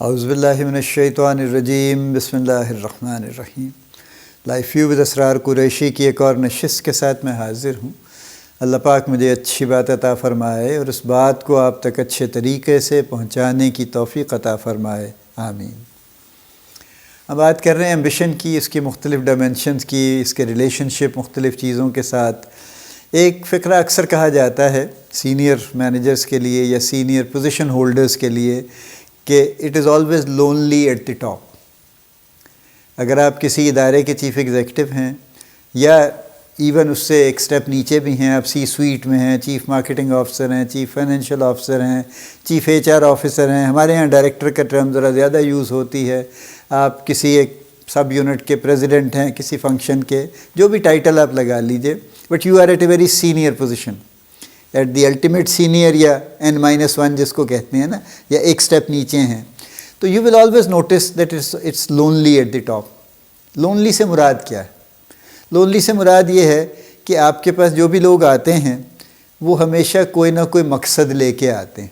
اعوذ باللہ من الشیطان الرجیم، بسم اللہ الرحمن الرحیم۔ لائف ویو ود اسرار قریشی کی ایک اور نشست کے ساتھ میں حاضر ہوں۔ اللہ پاک مجھے اچھی بات عطا فرمائے اور اس بات کو آپ تک اچھے طریقے سے پہنچانے کی توفیق عطا فرمائے، آمین۔ ہم بات کر رہے ہیں ایمبیشن کی، اس کی مختلف ڈائمینشنز کی، اس کے ریلیشن شپ مختلف چیزوں کے ساتھ۔ ایک فقرہ اکثر کہا جاتا ہے سینئر مینیجرز کے لیے یا سینئر پوزیشن ہولڈرز کے لیے کہ it is always lonely at the top. اگر آپ کسی ادارے کے چیف ایگزیکٹو ہیں یا ایون اس سے ایک سٹیپ نیچے بھی ہیں، آپ سی سویٹ میں ہیں، چیف مارکیٹنگ آفیسر ہیں، چیف فائنینشیل آفیسر ہیں، چیف ایچ آر آفیسر ہیں، ہمارے ہاں ڈائریکٹر کا ٹرم ذرا زیادہ یوز ہوتی ہے، آپ کسی ایک سب یونٹ کے پریزیڈنٹ ہیں، کسی فنکشن کے، جو بھی ٹائٹل آپ لگا لیجئے، but you are at a very senior position, at the ultimate senior یا N-1 جس کو کہتے ہیں نا، یا ایک سٹیپ نیچے ہیں، تو you will always notice that it's lonely at the top. Lonely سے مراد کیا ہے؟ لونلی سے مراد یہ ہے کہ آپ کے پاس جو بھی لوگ آتے ہیں وہ ہمیشہ کوئی نہ کوئی مقصد لے کے آتے ہیں،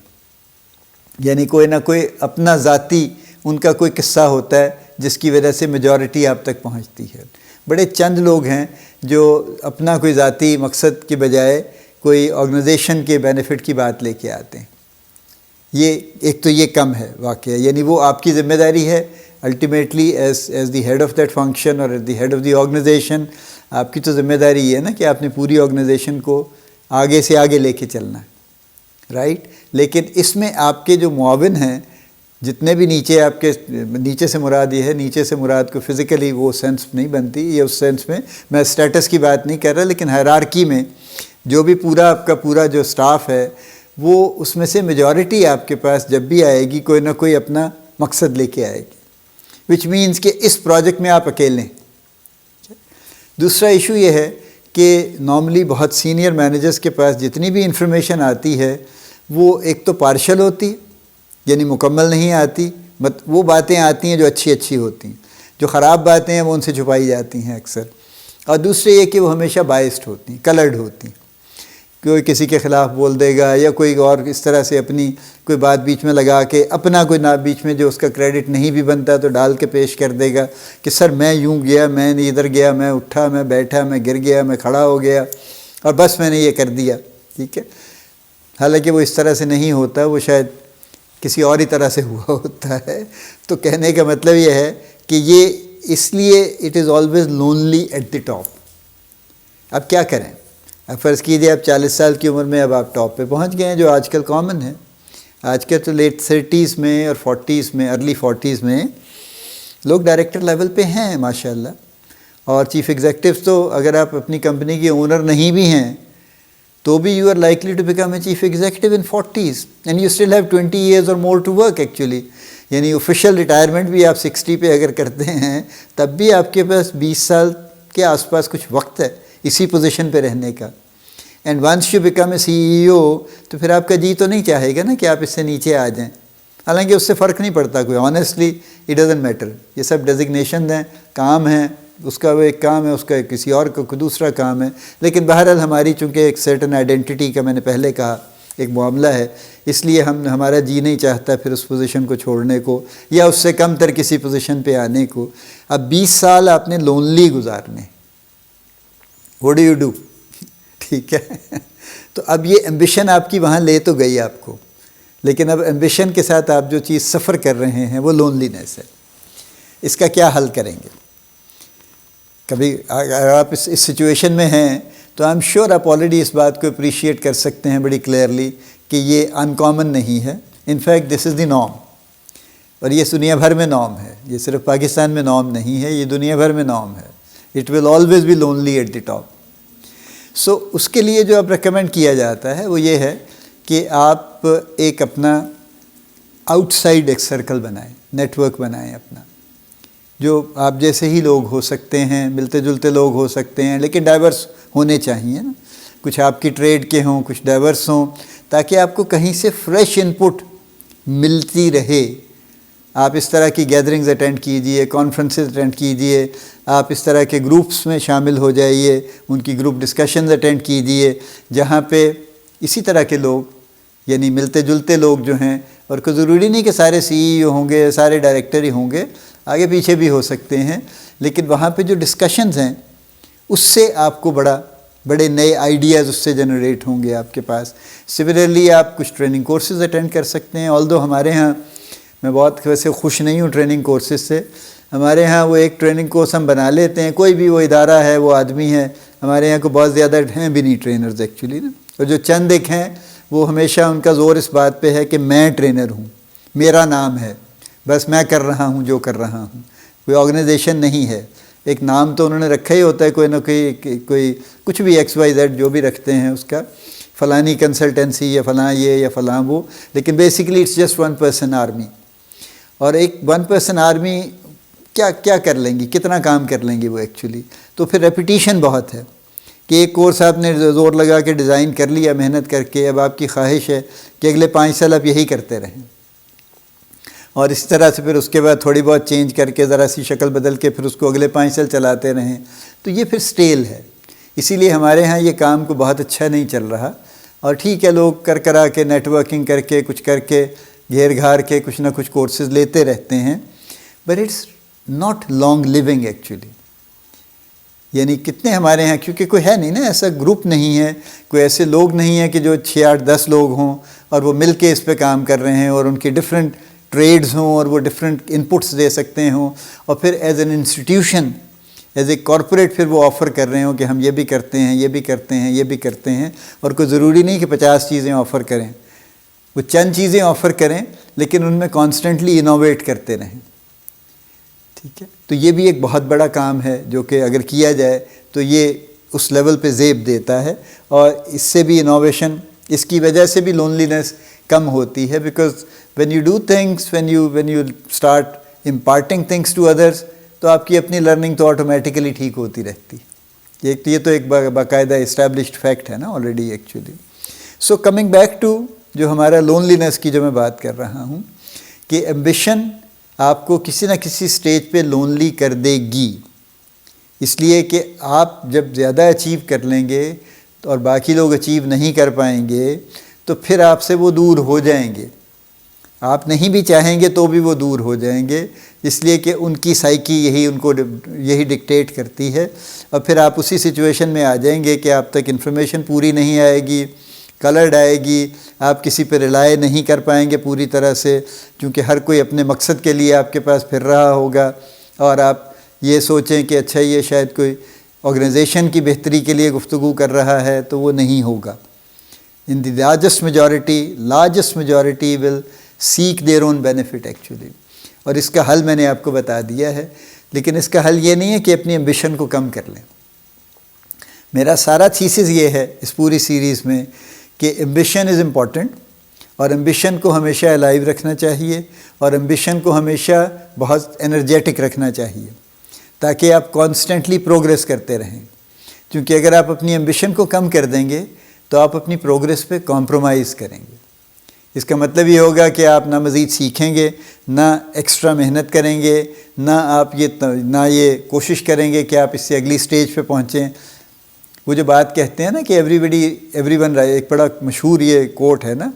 یعنی کوئی نہ کوئی اپنا ذاتی ان کا کوئی قصہ ہوتا ہے جس کی وجہ سے میجورٹی آپ تک پہنچتی ہے۔ بڑے چند لوگ ہیں جو اپنا کوئی ذاتی مقصد کی بجائے کوئی آرگنائزیشن کے بینیفٹ کی بات لے کے آتے ہیں۔ یہ ایک تو یہ کم ہے واقعہ، یعنی وہ آپ کی ذمہ داری ہے ultimately as the head of that function اور as the head of the organisation, آپ کی تو ذمہ داری یہ ہے نا کہ آپ نے پوری آرگنائزیشن کو آگے سے آگے لے کے چلنا ہے، رائٹ؟ لیکن اس میں آپ کے جو معاون ہیں، جتنے بھی نیچے آپ کے، نیچے سے مراد یہ ہے، نیچے سے مراد کو فزیکلی وہ سینس نہیں بنتی، یہ اس سینس میں اسٹیٹس کی بات نہیں کر رہا، لیکن ہائرارکی میں جو بھی پورا آپ کا پورا جو سٹاف ہے وہ اس میں سے میجورٹی آپ کے پاس جب بھی آئے گی کوئی نہ کوئی اپنا مقصد لے کے آئے گی، وچ مینس کہ اس پروجیکٹ میں آپ اکیلے ہیں۔ دوسرا ایشو یہ ہے کہ نارملی بہت سینئر مینیجرز کے پاس جتنی بھی انفارمیشن آتی ہے وہ ایک تو پارشل ہوتی ہے، یعنی مکمل نہیں آتی، وہ باتیں آتی ہیں جو اچھی ہوتی ہیں، جو خراب باتیں ہیں وہ ان سے چھپائی جاتی ہیں اکثر، اور دوسرے یہ کہ وہ ہمیشہ بائسڈ ہوتی ہیں، کلرڈ ہوتی ہیں، کوئی کسی کے خلاف بول دے گا یا کوئی اور اس طرح سے اپنی کوئی بات بیچ میں لگا کے اپنا کوئی نہ بیچ میں جو اس کا کریڈٹ نہیں بھی بنتا تو ڈال کے پیش کر دے گا کہ سر میں یوں گیا، میں ادھر گیا، میں اٹھا، میں بیٹھا، میں گر گیا، میں کھڑا ہو گیا اور بس میں نے یہ کر دیا، ٹھیک ہے؟ حالانکہ وہ اس طرح سے نہیں ہوتا، وہ شاید کسی اور ہی طرح سے ہوا ہوتا ہے۔ تو کہنے کا مطلب یہ ہے کہ یہ اس لیے it is always lonely at the top. اب کیا کریں؟ اب فرض کیجیے آپ 40 سال کی عمر میں اب آپ ٹاپ پہ پہنچ گئے ہیں، جو آج کل کامن ہے، آج کل تو لیٹ 30s میں اور 40s میں، ارلی 40s میں لوگ ڈائریکٹر لیول پہ ہیں ماشاءاللہ، اور چیف ایگزیکٹو تو اگر آپ اپنی کمپنی کے اونر نہیں بھی ہیں تو بھی you are likely to become a chief executive in 40s and you still have 20 years or more to work actually, یعنی آفیشیل ریٹائرمنٹ بھی آپ 60 پہ اگر کرتے ہیں تب بھی آپ کے پاس 20 سال کے آس پاس کچھ وقت ہے اسی پوزیشن پہ رہنے کا۔ And once you become a CEO تو پھر آپ کا جی تو نہیں چاہے گا نا کہ آپ اس سے نیچے آ جائیں، حالانکہ اس سے فرق نہیں پڑتا کوئی، آنیسٹلی اٹ ڈزنٹ میٹر، یہ سب ڈیزگنیشن ہیں، کام ہیں، اس کا وہ ایک کام ہے، اس کا کسی اور کا کوئی دوسرا کام ہے، لیکن بہرحال ہماری چونکہ ایک سرٹن آئیڈینٹی کا میں نے پہلے کہا ایک معاملہ ہے، اس لیے ہمارا جی نہیں چاہتا پھر اس پوزیشن کو چھوڑنے کو یا اس سے کم تر کسی پوزیشن پہ آنے کو۔ اب 20 سال آپ نے لونلی گزارنے، واٹ ڈو یو ڈو؟ ٹھیک ہے، تو اب یہ ایمبیشن آپ کی وہاں لے تو گئی آپ کو، لیکن اب ایمبیشن کے ساتھ آپ جو چیز سفر کر رہے ہیں وہ لونلینس ہے۔ اس کا کیا حل کریں گے؟ کبھی اگر آپ اس سچویشن میں ہیں تو آئی ایم شیور آپ آلریڈی اس بات کو اپریشیٹ کر سکتے ہیں بڑی کلیئرلی کہ یہ ان کامن نہیں ہے، in fact this is the norm, اور یہ دنیا بھر میں نارم ہے، یہ صرف پاکستان میں نارم نہیں ہے، یہ دنیا بھر میں نارم ہے۔ It will always be lonely at the top. So اس کے لیے جو اب ریکمینڈ کیا جاتا ہے وہ یہ ہے کہ آپ ایک اپنا آؤٹ سائڈ ایک سرکل بنائیں، نیٹ ورک بنائیں اپنا، جو آپ جیسے ہی لوگ ہو سکتے ہیں، ملتے جلتے لوگ ہو سکتے ہیں، لیکن ڈائیورس ہونے چاہیے نا، کچھ آپ کی ٹریڈ کے ہوں، کچھ ڈائیورس ہوں، تاکہ آپ کو کہیں سے فریش ان پٹ ملتی رہے۔ آپ اس طرح کی گیدرنگز اٹینڈ کیجئے، کانفرنسز اٹینڈ کیجئے، آپ اس طرح کے گروپس میں شامل ہو جائیے، ان کی گروپ ڈسکشنز اٹینڈ کیجئے جہاں پہ اسی طرح کے لوگ یعنی ملتے جلتے لوگ جو ہیں، اور کوئی ضروری نہیں کہ سارے CEO ہوں گے، سارے ڈائریکٹر ہی ہوں گے، آگے پیچھے بھی ہو سکتے ہیں، لیکن وہاں پہ جو ڈسکشنز ہیں اس سے آپ کو بڑے نئے آئیڈیاز اس سے جنریٹ ہوں گے آپ کے پاس۔ سملرلی آپ کچھ ٹریننگ کورسز اٹینڈ کر سکتے ہیں، آلدو ہمارے ہاں میں بہت ویسے خوش نہیں ہوں ٹریننگ کورسز سے۔ ہمارے ہاں وہ ایک ٹریننگ کورس ہم بنا لیتے ہیں، کوئی بھی وہ ادارہ ہے، وہ آدمی ہے، ہمارے یہاں کو بہت زیادہ ہیں بھی نہیں ٹرینرز ایکچولی نا، اور جو چند ایک ہیں وہ ہمیشہ ان کا زور اس بات پہ ہے کہ میں ٹرینر ہوں، میرا نام ہے، بس میں کر رہا ہوں جو کر رہا ہوں، کوئی آرگنائزیشن نہیں ہے۔ ایک نام تو انہوں نے رکھا ہی ہوتا ہے کوئی نہ کوئی کچھ بھی XYZ جو بھی رکھتے ہیں اس کا، فلانی کنسلٹنسی یا فلاں یہ یا فلاں وہ، لیکن basically it's just one person army. اور ایک ون پرسن آرمی کیا کر لیں گی، کتنا کام کر لیں گی وہ ایکچولی؟ تو پھر ریپیٹیشن بہت ہے کہ ایک کورس آپ نے زور لگا کے ڈیزائن کر لیا محنت کر کے، اب آپ کی خواہش ہے کہ اگلے 5 سال آپ یہی کرتے رہیں، اور اس طرح سے پھر اس کے بعد تھوڑی بہت چینج کر کے ذرا سی شکل بدل کے پھر اس کو اگلے 5 سال چلاتے رہیں، تو یہ پھر سٹیل ہے۔ اسی لیے ہمارے ہاں یہ کام کو بہت اچھا نہیں چل رہا، اور ٹھیک ہے لوگ کرا کے نیٹ ورکنگ کر کے کچھ کر کے گھیر گھار کے کچھ نہ کچھ کورسز لیتے رہتے ہیں، but it's not long living actually. یعنی کتنے ہمارے ہاں، کیونکہ کوئی ہے نہیں نا، ایسا گروپ نہیں ہے، کوئی ایسے لوگ نہیں ہیں کہ جو 6 8 10 لوگ ہوں اور وہ مل کے اس پہ کام کر رہے ہیں، اور ان کی ڈفرینٹ ٹریڈز ہوں اور وہ ڈفرینٹ انپٹس دے سکتے ہوں، اور پھر as an institution, as a corporate پھر وہ آفر کر رہے ہوں کہ ہم یہ بھی کرتے ہیں، یہ بھی کرتے ہیں، یہ بھی کرتے ہیں، اور کوئی ضروری نہیں کہ 50 چیزیں آفر کریں، وہ چند چیزیں آفر کریں لیکن ان میں کانسٹنٹلی انوویٹ کرتے رہیں، ٹھیک ہے؟ تو یہ بھی ایک بہت بڑا کام ہے جو کہ اگر کیا جائے تو یہ اس لیول پہ زیب دیتا ہے، اور اس سے بھی انوویشن، اس کی وجہ سے بھی لونلینس کم ہوتی ہے، because when you do things, when you start imparting things to others، تو آپ کی اپنی لرننگ تو آٹومیٹیکلی ٹھیک ہوتی رہتی۔ یہ تو ایک باقاعدہ اسٹیبلشڈ فیکٹ ہے نا already actually. So coming back to جو ہمارا لونلینس کی جو میں بات کر رہا ہوں، کہ ایمبیشن آپ کو کسی نہ کسی سٹیج پہ لونلی کر دے گی، اس لیے کہ آپ جب زیادہ اچیو کر لیں گے اور باقی لوگ اچیو نہیں کر پائیں گے تو پھر آپ سے وہ دور ہو جائیں گے، آپ نہیں بھی چاہیں گے تو بھی وہ دور ہو جائیں گے، اس لیے کہ ان کی سائیکی یہی ڈکٹیٹ کرتی ہے، اور پھر آپ اسی سچویشن میں آ جائیں گے کہ آپ تک انفارمیشن پوری نہیں آئے گی، کلرڈ آئے گی، آپ کسی پہ ریلائی نہیں کر پائیں گے پوری طرح سے، کیونکہ ہر کوئی اپنے مقصد کے لیے آپ کے پاس پھر رہا ہوگا، اور آپ یہ سوچیں کہ اچھا یہ شاید کوئی آرگنائزیشن کی بہتری کے لیے گفتگو کر رہا ہے، تو وہ نہیں ہوگا۔ In the largest majority will seek their own benefit actually, اور اس کا حل میں نے آپ کو بتا دیا ہے، لیکن اس کا حل یہ نہیں ہے کہ اپنی ایمبیشن کو کم کر لیں۔ میرا سارا تھیسس یہ ہے اس پوری سیریز میں کہ ایمبیشن از امپورٹنٹ، اور ایمبیشن کو ہمیشہ الائیو رکھنا چاہیے، اور ایمبیشن کو ہمیشہ بہت انرجیٹک رکھنا چاہیے تاکہ آپ کانسٹنٹلی پروگریس کرتے رہیں، کیونکہ اگر آپ اپنی ایمبیشن کو کم کر دیں گے تو آپ اپنی پروگریس پہ کمپرومائز کریں گے۔ اس کا مطلب یہ ہوگا کہ آپ نہ مزید سیکھیں گے، نہ ایکسٹرا محنت کریں گے، نہ آپ نہ یہ کوشش کریں گے کہ آپ اس سے اگلی سٹیج پہ پہنچیں۔ وہ جو بات کہتے ہیں نا کہ ایوری ون، ایک بڑا مشہور یہ کوٹ ہے نا،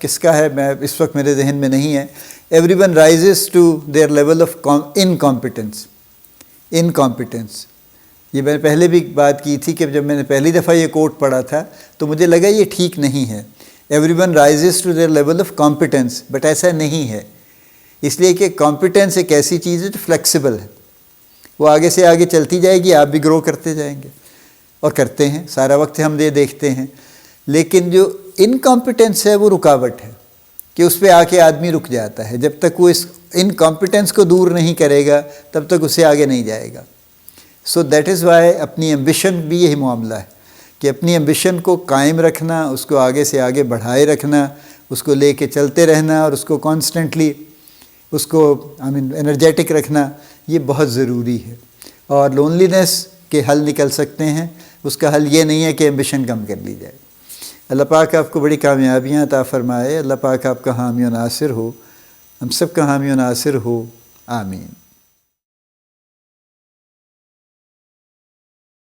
کس کا ہے میں اس وقت میرے ذہن میں نہیں ہے، everyone rises to their level of incompetence. یہ میں نے پہلے بھی بات کی تھی کہ جب میں نے پہلی دفعہ یہ کوٹ پڑھا تھا تو مجھے لگا یہ ٹھیک نہیں ہے، everyone rises to their level of competence, but ایسا نہیں ہے، اس لیے کہ کمپیٹنس ایک ایسی چیز ہے جو فلیکسیبل ہے، وہ آگے سے آگے چلتی جائے گی، آپ بھی گرو کرتے جائیں گے، اور کرتے ہیں سارا وقت ہم یہ دیکھتے ہیں، لیکن جو انکمپیٹنس ہے وہ رکاوٹ ہے کہ اس پہ آ کے آدمی رک جاتا ہے، جب تک وہ اس انکمپیٹنس کو دور نہیں کرے گا تب تک اسے آگے نہیں جائے گا۔ سو دیٹ از وائی اپنی ایمبیشن بھی یہی معاملہ ہے کہ اپنی ایمبیشن کو قائم رکھنا، اس کو آگے سے آگے بڑھائے رکھنا، اس کو لے کے چلتے رہنا، اور اس کو کانسٹنٹلی اس کو انرجیٹک رکھنا، یہ بہت ضروری ہے، اور لونلینس کے حل نکل سکتے ہیں۔ اس کا حل یہ نہیں ہے کہ ایمبیشن کم کر لی جائے۔ اللہ پاک آپ کو بڑی کامیابیاں عطا فرمائے، اللہ پاک آپ کا حامی و ناصر ہو، ہم سب کا حامی و ناصر ہو، آمین۔